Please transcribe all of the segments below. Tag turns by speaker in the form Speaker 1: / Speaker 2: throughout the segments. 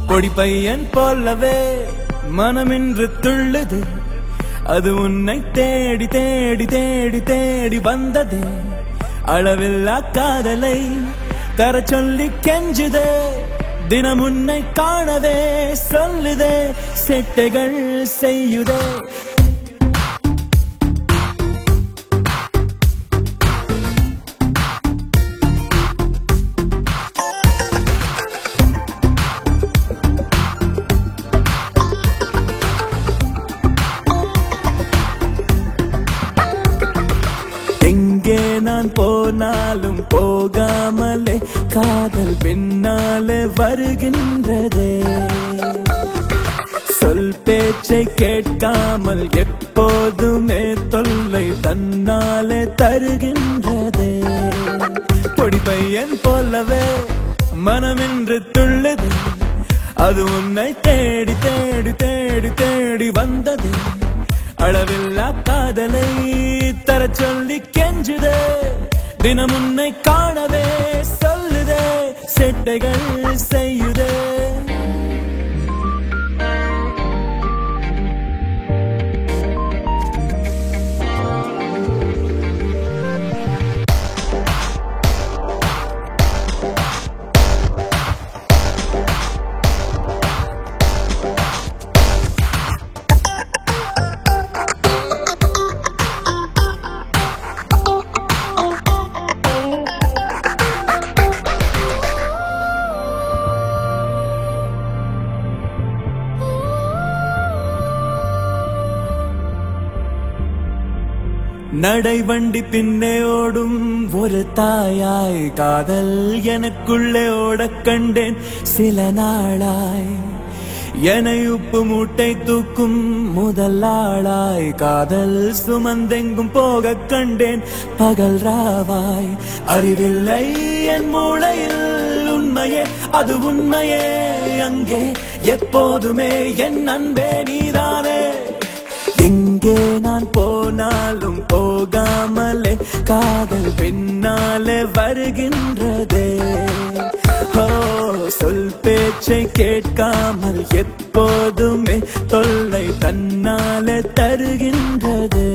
Speaker 1: பொடி பையன் போலவே மனமின்று துள்ளுது, அது உன்னை தேடி தேடி தேடி தேடி வந்ததே. அளவில்லா காதலை தர சொல்லி கெஞ்சுதே, தினம் உன்னை காணவே சொல்லுதே, சேட்டைகள் செய்யுதே. எங்கே நான் போனாலும் போகாமலே காதல் பின்னாலே வருகின்றதே. சொல் பேச்சை கேட்காமல் எப்போதுமே தொல்லை தன்னாலே தருகின்றதே. பொடி பையன் போலவே மனமின்று துள்ளுது, அது உன்னை தேடி தேடி தேடி தேடி வந்தது. அளவில்லா காதலை தர சொல்லி கெஞ்சுதே, தினம் உன்னை காணவே சொல்லுதே, சேட்டைகள் செய்யுதே. நடை வண்டி பின்னே ஓடும் ஒரு தாயாய் காதல் எனக்குள்ளே ஓட கண்டேன் சில நாளாய். என்னை உப்பு மூட்டை தூக்கும் முதல் ஆளாய் காதல் சுமந்தெங்கும் போக கண்டேன் பகல் ராவாய். அறிவில்லை என் மூளையில் உண்மையே, அது உண்மையே அங்கே எப்போதுமே என் அன்பே நீதானே. எங்கே நான் போனாலும் போகாமலே காதல் பின்னாலே வருகின்றதே. ஓ சொல் பேச்சை கேட்காமல் எப்போதுமே தொல்லை தன்னாலே தருகின்றதே.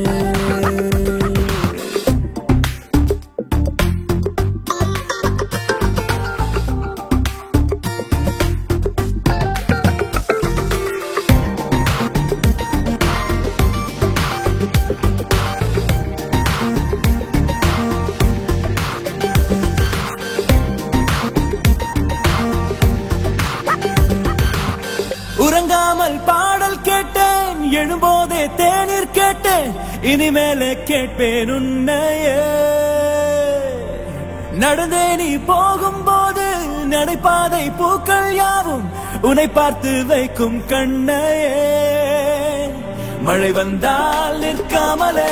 Speaker 1: உறங்காமல் பாடல் கேட்டேன், எழும்போதே தேநீர் கேட்டேன், இனிமேலே கேட்பேன் உன்னையே. நடந்தே நீ போகும்போது நடைபாதை பூக்கள் யாவும் உன்னை பார்த்து வைக்கும் கண்ணையே. மழை வந்தால் நிற்காமலே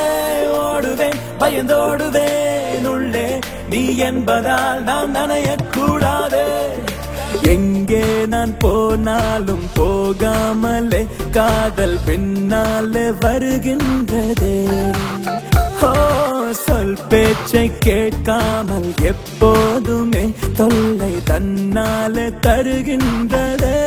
Speaker 1: ஓடுவேன், பயந்தோடுவேன் உள்ளே, நீ என்பதால் நான் நனையக்கூடாது. எங்கே நான் போனாலும் போகாமலே காதல் பின்னாலே வருகின்றதே. ஓ சொல் பேச்சை கேட்காமல் எப்போதுமே தொல்லை தன்னாலே தருகின்றதே.